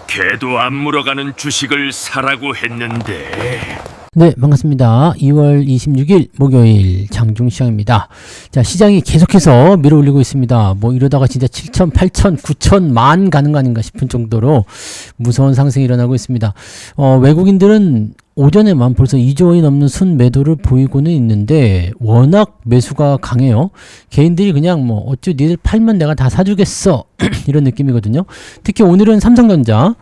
개도 안 물어가는 주식을 사라고 했는데. 네, 반갑습니다. 2월 26일 목요일 장중시장입니다. 자, 시장이 계속해서 밀어올리고 있습니다. 뭐 이러다가 진짜 7천, 8천, 9천, 만 가는 거 아닌가 싶은 정도로 무서운 상승이 일어나고 있습니다. 외국인들은 오전에만 벌써 2조 원이 넘는 순매도를 보이고는 있는데 워낙 매수가 강해요. 개인들이 그냥 뭐 어쭈 니들 팔면 내가 다 사주겠어 이런 느낌이거든요. 특히 오늘은 삼성전자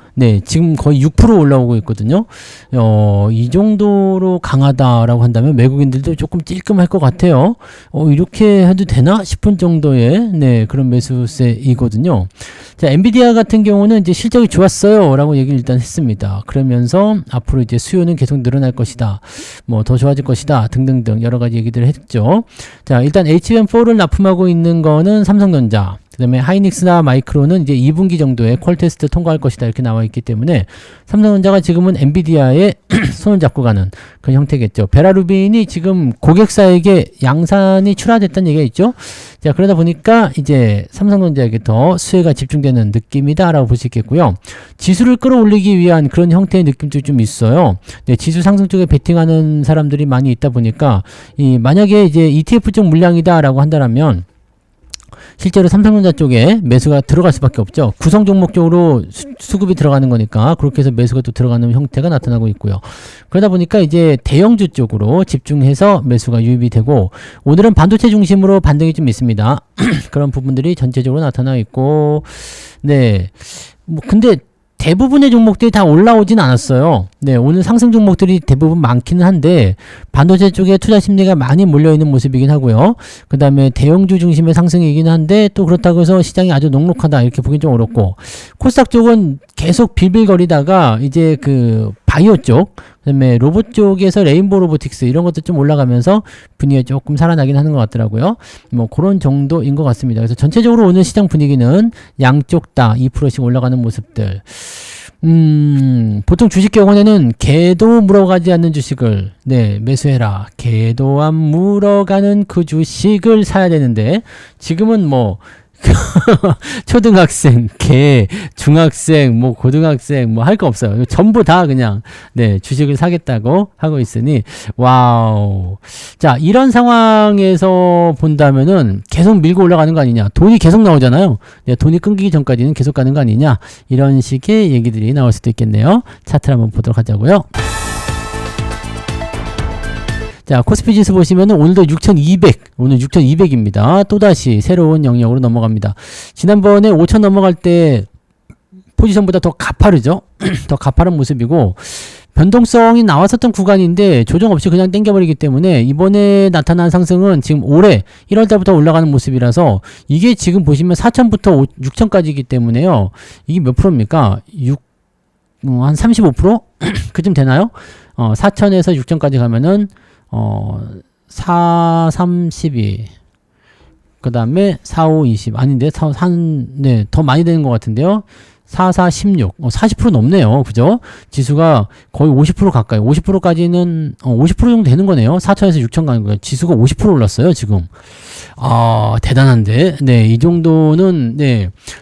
지금 거의 6% 올라오고 있거든요. 이 정도로 강하다라고 한다면 외국인들도 조금 찔끔할 것 같아요. 이렇게 해도 되나 싶은 정도의 그런 매수세이거든요. 자, 엔비디아 같은 경우는 이제 실적이 좋았어요 라고 얘기를 일단 했습니다. 그러면서 앞으로 이제 수요는 계속 늘어날 것이다, 뭐 더 좋아질 것이다 등등등 여러 가지 얘기들을 했죠. 자, 일단 HBM4를 납품하고 있는 거는 삼성전자, 그 다음에 하이닉스나 마이크론은 이제 2분기 정도에 퀄 테스트 통과할 것이다 이렇게 나와 있기 때문에 삼성전자가 지금은 엔비디아에 손을 잡고 가는 그런 형태겠죠. 베라루빈이 지금 고객사에게 양산이 출하됐다는 얘기가 있죠. 자, 그러다 보니까 이제 삼성전자에게 더 수혜가 집중되는 느낌이다 라고 볼 수 있겠고요. 지수를 끌어올리기 위한 그런 형태의 느낌도 좀 있어요. 지수 상승 쪽에 베팅하는 사람들이 많이 있다 보니까 만약에 이제 ETF 쪽 물량이다 라고 한다면 실제로 삼성전자 쪽에 매수가 들어갈 수밖에 없죠. 구성 종목 쪽으로 수급이 들어가는 거니까 그렇게 해서 매수가 또 들어가는 형태가 나타나고 있고요. 그러다 보니까 이제 대형주 쪽으로 집중해서 매수가 유입이 되고, 오늘은 반도체 중심으로 반등이 좀 있습니다. 그런 부분들이 전체적으로 나타나 있고, 뭐 근데 대부분의 종목들이 다 올라오진 않았어요. 오늘 상승 종목들이 대부분 많기는 한데 반도체 쪽에 투자 심리가 많이 몰려있는 모습이긴 하고요. 그 다음에 대형주 중심의 상승이긴 한데 또 그렇다고 해서 시장이 아주 녹록하다 이렇게 보긴 좀 어렵고, 코스닥 쪽은 계속 빌빌거리다가 이제 그 바이오 쪽, 그 다음에 로봇 쪽에서 레인보우 로보틱스 이런 것도 좀 올라가면서 분위기가 조금 살아나긴 하는 것 같더라고요. 뭐 그런 정도인 것 같습니다. 그래서 전체적으로 오늘 시장 분위기는 양쪽 다 2%씩 올라가는 모습들. 보통 주식경원에는 개도 물어가지 않는 주식을 매수해라, 개도 안 물어가는 그 주식을 사야 되는데, 지금은 뭐 초등학생, 개, 중학생, 뭐 고등학생 뭐 할 거 없어요. 전부 다 그냥 주식을 사겠다고 하고 있으니 와우. 자, 이런 상황에서 본다면은 계속 밀고 올라가는 거 아니냐, 돈이 계속 나오잖아요. 돈이 끊기기 전까지는 계속 가는 거 아니냐, 이런 식의 얘기들이 나올 수도 있겠네요. 차트를 한번 보도록 하자고요. 자, 코스피 지수 보시면은 오늘도 6200, 오늘 6200입니다. 또다시 새로운 영역으로 넘어갑니다. 지난번에 5000 넘어갈 때 포지션보다 더 가파르죠? 더 가파른 모습이고, 변동성이 나왔었던 구간인데 조정 없이 그냥 땡겨버리기 때문에 이번에 나타난 상승은 지금 올해 1월달부터 올라가는 모습이라서, 이게 지금 보시면 4000부터 6000까지이기 때문에요. 이게 몇 프로입니까? 한 35%? 그쯤 되나요? 4000에서 6000까지 가면은 4, 32, 그 다음에 4, 5, 20, 아닌데, 더 많이 되는 것 같은데요. 4, 4, 16, 40% 넘네요. 그죠? 지수가 거의 50% 가까이, 50%까지는, 50% 정도 되는 거네요. 4천에서 6천 가는 거예요. 지수가 50% 올랐어요, 지금. 대단한데. 이 정도는,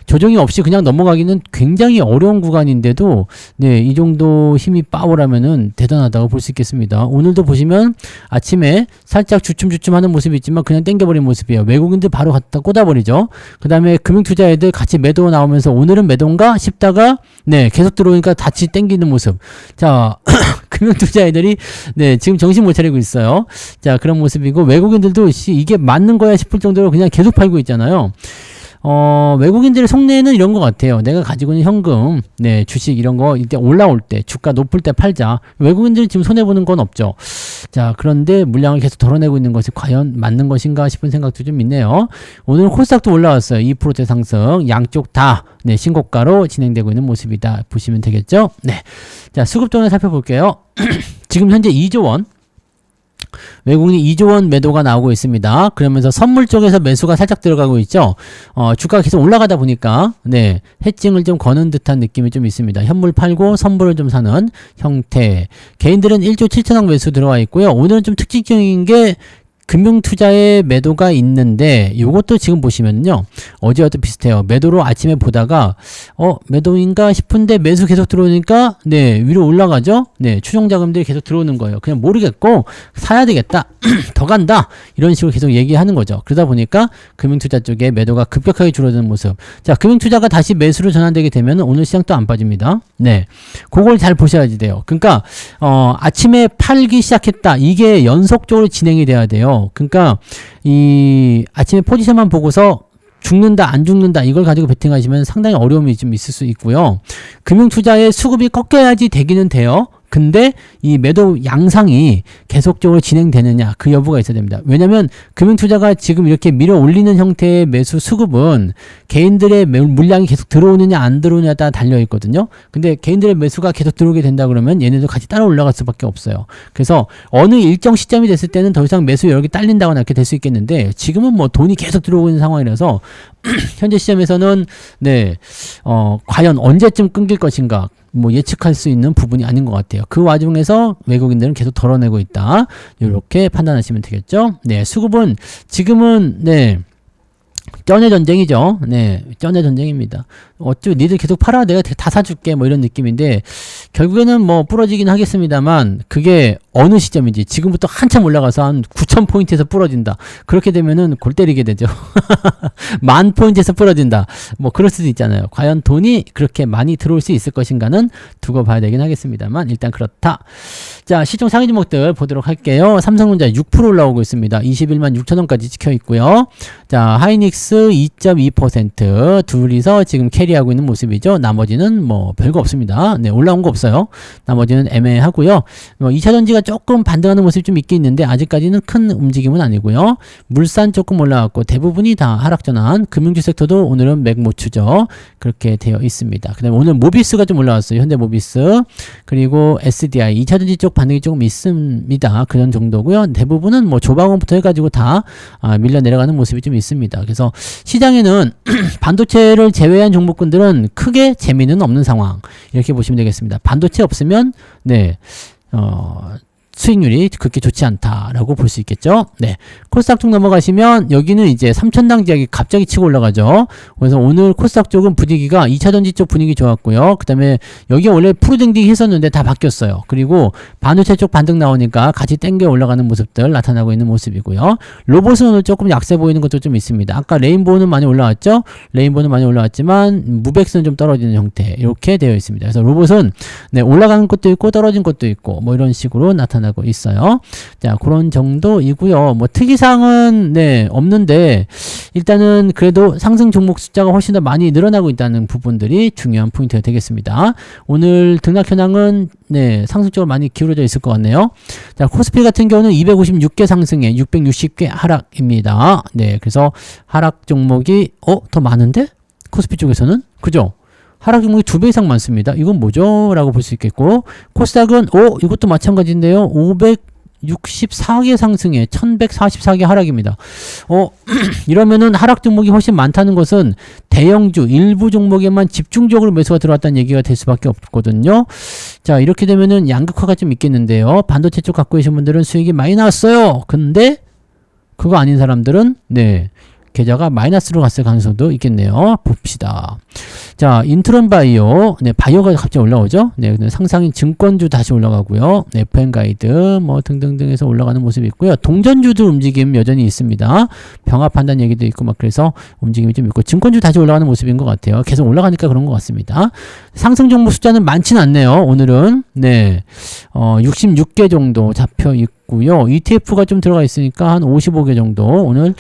조정이 없이 그냥 넘어가기는 굉장히 어려운 구간인데도, 이 정도 힘이 파워라면은 대단하다고 볼 수 있겠습니다. 오늘도 보시면 아침에 살짝 주춤주춤 하는 모습이 있지만 그냥 땡겨버린 모습이에요. 외국인들 바로 갖다 꽂아버리죠. 그 다음에 금융투자애들 같이 매도 나오면서 오늘은 매도인가 싶다가, 계속 들어오니까 같이 땡기는 모습. 자, 금융투자애들이, 지금 정신 못 차리고 있어요. 자, 그런 모습이고, 외국인들도 이게 맞는 거야 싶을 정도로 그냥 계속 팔고 있잖아요. 외국인들의 속내는 이런 것 같아요. 내가 가지고 있는 현금, 주식 이런 거 이때 올라올 때, 주가 높을 때 팔자. 외국인들은 지금 손해보는 건 없죠. 자, 그런데 물량을 계속 덜어내고 있는 것이 과연 맞는 것인가 싶은 생각도 좀 있네요. 오늘 코스닥도 올라왔어요. 2%대 상승. 양쪽 다, 신고가로 진행되고 있는 모습이다 보시면 되겠죠. 자, 수급동을 살펴볼게요. 지금 현재 2조 원. 외국인이 2조 원 매도가 나오고 있습니다. 그러면서 선물 쪽에서 매수가 살짝 들어가고 있죠. 주가가 계속 올라가다 보니까 해칭을 좀 거는 듯한 느낌이 좀 있습니다. 현물 팔고 선물을 좀 사는 형태. 개인들은 1조 7천억 매수 들어와 있고요. 오늘은 좀 특징적인 게 금융투자에 매도가 있는데 요것도 지금 보시면요. 어제와도 비슷해요. 매도로 아침에 보다가 매도인가 싶은데 매수 계속 들어오니까 네, 위로 올라가죠. 네, 추종 자금들이 계속 들어오는 거예요. 그냥 모르겠고 사야 되겠다. 더 간다. 이런 식으로 계속 얘기하는 거죠. 그러다 보니까 금융투자 쪽에 매도가 급격하게 줄어드는 모습. 자, 금융투자가 다시 매수로 전환되게 되면 오늘 시장 또 안 빠집니다. 네. 그걸 잘 보셔야지 돼요. 그러니까 아침에 팔기 시작했다. 이게 연속적으로 진행이 돼야 돼요. 그러니까 이 아침에 포지션만 보고서 죽는다 안 죽는다 이걸 가지고 베팅하시면 상당히 어려움이 좀 있을 수 있고요. 금융투자의 수급이 꺾여야지 되기는 돼요. 근데 이 매도 양상이 계속적으로 진행되느냐 그 여부가 있어야 됩니다. 왜냐면 금융투자가 지금 이렇게 밀어 올리는 형태의 매수 수급은 개인들의 물량이 계속 들어오느냐 안 들어오느냐에 따라 달려 있거든요. 근데 개인들의 매수가 계속 들어오게 된다 그러면 얘네도 같이 따라 올라갈 수밖에 없어요. 그래서 어느 일정 시점이 됐을 때는 더 이상 매수 여력이 딸린다거나 이렇게 될 수 있겠는데 지금은 뭐 돈이 계속 들어오고 있는 상황이라서 현재 시점에서는 네, 과연 언제쯤 끊길 것인가 뭐 예측할 수 있는 부분이 아닌 것 같아요. 그 와중에서 외국인들은 계속 덜어내고 있다. 이렇게 판단하시면 되겠죠. 네, 수급은 지금은 네. 쩐의 전쟁이죠. 네, 쩐의 전쟁입니다. 니들 계속 팔아 내가 다 사줄게 뭐 이런 느낌인데 결국에는 뭐 부러지긴 하겠습니다만 그게 어느 시점인지 지금부터 한참 올라가서 한 9,000포인트에서 부러진다. 그렇게 되면은 골 때리게 되죠. 10,000포인트에서 부러진다. 뭐 그럴 수도 있잖아요. 과연 돈이 그렇게 많이 들어올 수 있을 것인가는 두고 봐야 되긴 하겠습니다만 일단 그렇다. 자, 시총 상위 종목들 보도록 할게요. 삼성전자 6% 올라오고 있습니다. 21만 6천원까지 찍혀 있고요. 자, 하이닉스 2.2% 둘이서 지금 캐리하고 있는 모습이죠. 나머지는 뭐 별거 없습니다. 네, 올라온 거 없어요. 나머지는 애매하고요. 뭐 2차전지가 조금 반등하는 모습이 좀 있긴 있는데 아직까지는 큰 움직임은 아니고요. 물산 조금 올라왔고 대부분이 다 하락전환. 금융주 섹터도 오늘은 맥모추죠. 그렇게 되어 있습니다. 그 다음에 오늘 모비스가 좀 올라왔어요. 현대모비스. 그리고 SDI 2차전지 쪽 반등이 조금 있습니다. 그런 정도고요. 대부분은 뭐 조방원부터 해가지고 다 밀려 내려가는 모습이 좀 있습니다. 그래서 시장에는 반도체를 제외한 종목군들은 크게 재미는 없는 상황. 이렇게 보시면 되겠습니다. 반도체 없으면 네. 수익률이 그렇게 좋지 않다라고 볼 수 있겠죠. 네. 코스닥 쪽 넘어가시면 여기는 이제 3,000당 지역이 갑자기 치고 올라가죠. 그래서 오늘 코스닥 쪽은 분위기가 2차전지 쪽 분위기 좋았고요. 그 다음에 여기 원래 푸르딩딩 했었는데 다 바뀌었어요. 그리고 반도체 쪽 반등 나오니까 같이 땡겨 올라가는 모습들 나타나고 있는 모습이고요. 로봇은 오늘 조금 약세 보이는 것도 좀 있습니다. 아까 레인보우는 많이 올라왔죠. 레인보우는 많이 올라왔지만 무백스는 좀 떨어지는 형태 이렇게 되어 있습니다. 그래서 로봇은 네, 올라가는 것도 있고 떨어진 것도 있고 뭐 이런 식으로 나타나고 있어요. 자, 그런 정도이고요. 뭐 특이사항은 네, 없는데 일단은 그래도 상승 종목 숫자가 훨씬 더 많이 늘어나고 있다는 부분들이 중요한 포인트가 되겠습니다. 오늘 등락 현황은 네, 상승 쪽으로 많이 기울어져 있을 것 같네요. 자, 코스피 같은 경우는 256개 상승에 660개 하락입니다. 네, 그래서 하락 종목이 더 많은데? 코스피 쪽에서는? 그죠? 하락 종목이 2배 이상 많습니다. 이건 뭐죠? 라고 볼 수 있겠고 코스닥은 이것도 마찬가지인데요. 564개 상승에 1144개 하락입니다. 이러면은 하락 종목이 훨씬 많다는 것은 대형주 일부 종목에만 집중적으로 매수가 들어왔다는 얘기가 될 수밖에 없거든요. 자, 이렇게 되면은 양극화가 좀 있겠는데요. 반도체 쪽 갖고 계신 분들은 수익이 많이 나왔어요. 근데 그거 아닌 사람들은 네, 계좌가 마이너스로 갔을 가능성도 있겠네요. 봅시다. 자, 인트론 바이오. 네, 바이오가 갑자기 올라오죠. 네, 상상인 증권주 다시 올라가고요. 네, FN 가이드 뭐 등등등에서 올라가는 모습이 있고요. 동전주도 움직임 여전히 있습니다. 병합 판단 얘기도 있고 막 그래서 움직임이 좀 있고 증권주 다시 올라가는 모습인 것 같아요. 계속 올라가니까 그런 것 같습니다. 상승 종목 숫자는 많지는 않네요. 오늘은 네, 66개 정도 잡혀 있고요. ETF가 좀 들어가 있으니까 한 55개 정도 오늘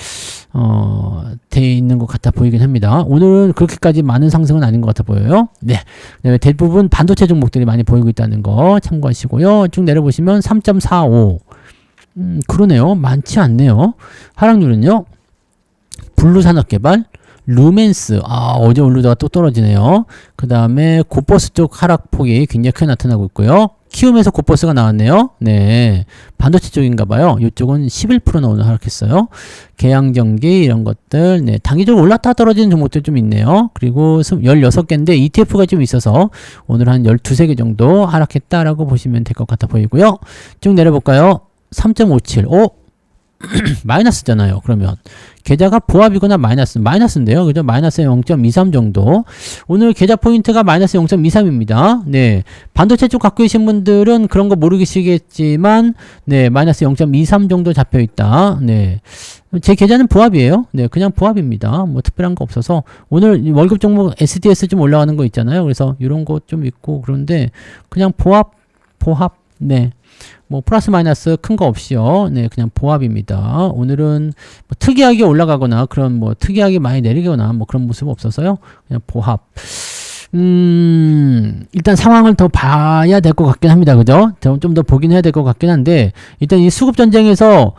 돼 있는 것 같아 보이긴 합니다. 오늘은 그렇게까지 많은 상승은 아닌 것 같아 보여요. 네. 대부분 반도체 종목들이 많이 보이고 있다는 거 참고하시고요. 쭉 내려보시면 3.45. 그러네요. 많지 않네요. 하락률은요. 블루산업개발, 루멘스. 어제 오르다가 또 떨어지네요. 그 다음에 고버스 쪽 하락폭이 굉장히 크게 나타나고 있고요. 키움에서 고버스가 나왔네요. 네. 반도체 쪽인가 봐요. 이쪽은 11%나 오늘 하락했어요. 계양전기 이런 것들. 네. 단기적으로 올랐다 떨어지는 종목들 좀 있네요. 그리고 16개인데 ETF가 좀 있어서 오늘 한 12개 정도 하락했다라고 보시면 될 것 같아 보이고요. 쭉 내려볼까요? 3.57. 마이너스잖아요. 그러면 계좌가 보합이거나 마이너스인데요. 그죠? 마이너스 0.23 정도. 오늘 계좌 포인트가 마이너스 0.23입니다. 네. 반도체 쪽 갖고 계신 분들은 그런 거 모르시겠지만, 네. 마이너스 0.23 정도 잡혀 있다. 네. 제 계좌는 보합이에요. 네. 그냥 보합입니다. 뭐 특별한 거 없어서. 오늘 월급 종목 SDS 좀 올라가는 거 있잖아요. 그래서 이런 거 좀 있고 그런데 그냥 보합. 네. 뭐 플러스 마이너스 큰 거 없이요. 네, 그냥 보합입니다. 오늘은 뭐 특이하게 올라가거나 그런 뭐 특이하게 많이 내리거나 뭐 그런 모습 없어서요. 그냥 보합. 일단 상황을 더 봐야 될 것 같긴 합니다. 그죠? 좀 더 보긴 해야 될 것 같긴 한데, 일단 이 수급 전쟁에서,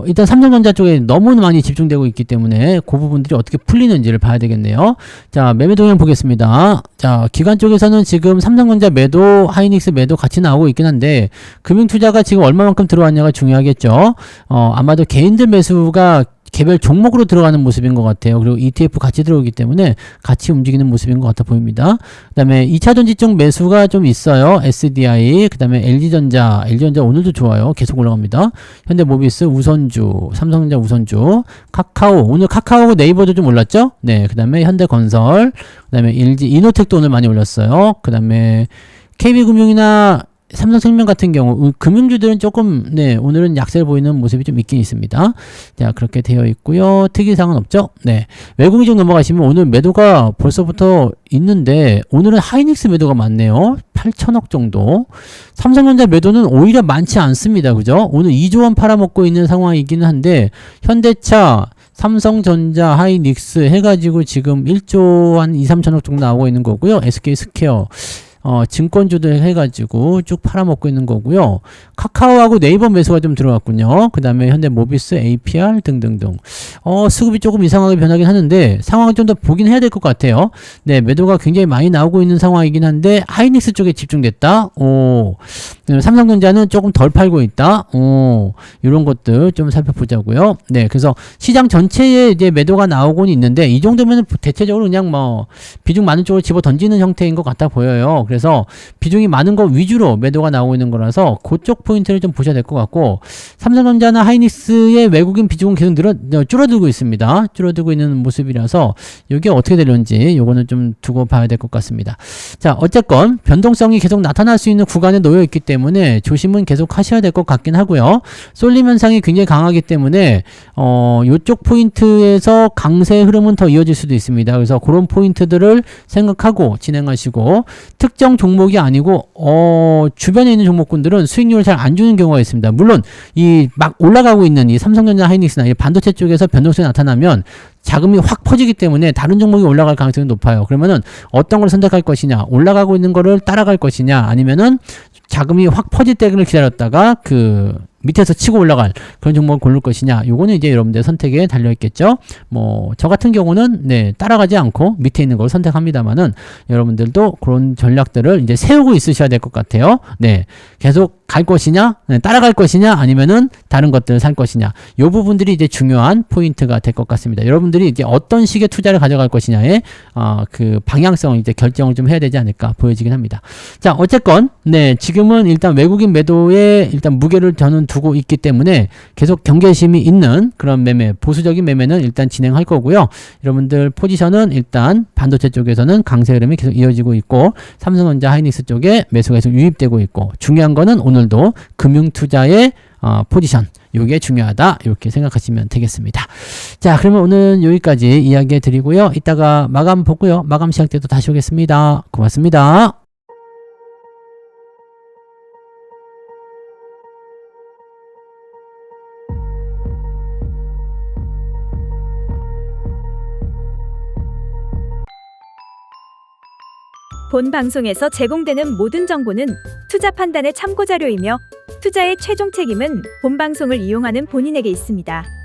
일단 삼성전자 쪽에 너무 많이 집중되고 있기 때문에 그 부분들이 어떻게 풀리는지를 봐야 되겠네요. 자, 매매 동향 보겠습니다. 자, 기관 쪽에서는 지금 삼성전자 매도, 하이닉스 매도 같이 나오고 있긴 한데, 금융투자가 지금 얼마만큼 들어왔냐가 중요하겠죠. 아마도 개인들 매수가 개별 종목으로 들어가는 모습인 것 같아요. 그리고 ETF 같이 들어오기 때문에 같이 움직이는 모습인 것 같아 보입니다. 그 다음에 2차전지 쪽 매수가 좀 있어요. SDI, 그 다음에 LG전자 오늘도 좋아요. 계속 올라갑니다. 현대모비스 우선주, 삼성전자 우선주, 카카오, 오늘 카카오고 네이버도 좀 올랐죠? 네, 그 다음에 현대건설, 그 다음에 LG, 이노텍도 오늘 많이 올렸어요. 그 다음에 KB금융이나 삼성생명 같은 경우 금융주들은 조금 네 오늘은 약세를 보이는 모습이 좀 있긴 있습니다. 자, 그렇게 되어 있고요. 특이사항은 없죠. 네, 외국인 쪽 넘어가시면 오늘 매도가 벌써부터 있는데 오늘은 하이닉스 매도가 많네요. 8천억 정도. 삼성전자 매도는 오히려 많지 않습니다. 그죠? 오늘 2조 원 팔아먹고 있는 상황이기는 한데 현대차, 삼성전자, 하이닉스 해가지고 지금 1조 한 2, 3천억 정도 나오고 있는 거고요. SK스퀘어 증권주들 해가지고 쭉 팔아먹고 있는 거고요. 카카오하고 네이버 매수가 좀 들어왔군요. 그 다음에 현대모비스, APR 등등등. 수급이 조금 이상하게 변하긴 하는데 상황을 좀 더 보긴 해야 될 것 같아요. 네, 매도가 굉장히 많이 나오고 있는 상황이긴 한데 하이닉스 쪽에 집중됐다. 삼성전자는 조금 덜 팔고 있다. 이런 것들 좀 살펴보자고요. 네, 그래서 시장 전체에 이제 매도가 나오곤 있는데 이 정도면 대체적으로 그냥 뭐 비중 많은 쪽으로 집어 던지는 형태인 것 같아 보여요. 그래서 비중이 많은 거 위주로 매도가 나오고 있는 거라서 그쪽 포인트를 좀 보셔야 될 것 같고, 삼성전자나 하이닉스의 외국인 비중은 계속 줄어들고 있습니다. 줄어들고 있는 모습이라서 이게 어떻게 되는지 요거는 좀 두고 봐야 될 것 같습니다. 자, 어쨌건 변동성이 계속 나타날 수 있는 구간에 놓여 있기 때문에 조심은 계속 하셔야 될 것 같긴 하고요. 쏠림 현상이 굉장히 강하기 때문에 요쪽 포인트에서 강세 흐름은 더 이어질 수도 있습니다. 그래서 그런 포인트들을 생각하고 진행하시고, 특정 종목이 아니고 주변에 있는 종목군들은 수익률을 잘 안 주는 경우가 있습니다. 물론 이 막 올라가고 있는 이 삼성전자, 하이닉스나 이 반도체 쪽에서 변동성이 나타나면 자금이 확 퍼지기 때문에 다른 종목이 올라갈 가능성이 높아요. 그러면은 어떤 걸 선택할 것이냐, 올라가고 있는 거를 따라갈 것이냐, 아니면은 자금이 확 퍼질 때를 기다렸다가 그 밑에서 치고 올라갈 그런 종목을 고를 것이냐, 요거는 이제 여러분들 선택에 달려 있겠죠. 뭐 저 같은 경우는 네 따라가지 않고 밑에 있는 걸 선택합니다만은 여러분들도 그런 전략들을 이제 세우고 있으셔야 될 것 같아요. 네, 계속 갈 것이냐, 네, 따라갈 것이냐, 아니면은 다른 것들을 살 것이냐, 요 부분들이 이제 중요한 포인트가 될 것 같습니다. 여러분들이 이제 어떤 식의 투자를 가져갈 것이냐에 그 방향성을 이제 결정을 좀 해야 되지 않을까 보여지긴 합니다. 자, 어쨌건 네 지금은 일단 외국인 매도에 일단 무게를 저는 두고 있기 때문에 계속 경계심이 있는 그런 매매, 보수적인 매매는 일단 진행할 거고요. 여러분들 포지션은 일단 반도체 쪽에서는 강세 흐름이 계속 이어지고 있고, 삼성전자, 하이닉스 쪽에 매수가 계속 유입되고 있고, 중요한 거는 오늘도 금융투자의 포지션, 요게 중요하다, 이렇게 생각하시면 되겠습니다. 자, 그러면 오늘 여기까지 이야기 드리고요. 이따가 마감 보고요. 마감 시작 때도 다시 오겠습니다. 고맙습니다. 본 방송에서 제공되는 모든 정보는 투자 판단의 참고 자료이며 투자의 최종 책임은 본 방송을 이용하는 본인에게 있습니다.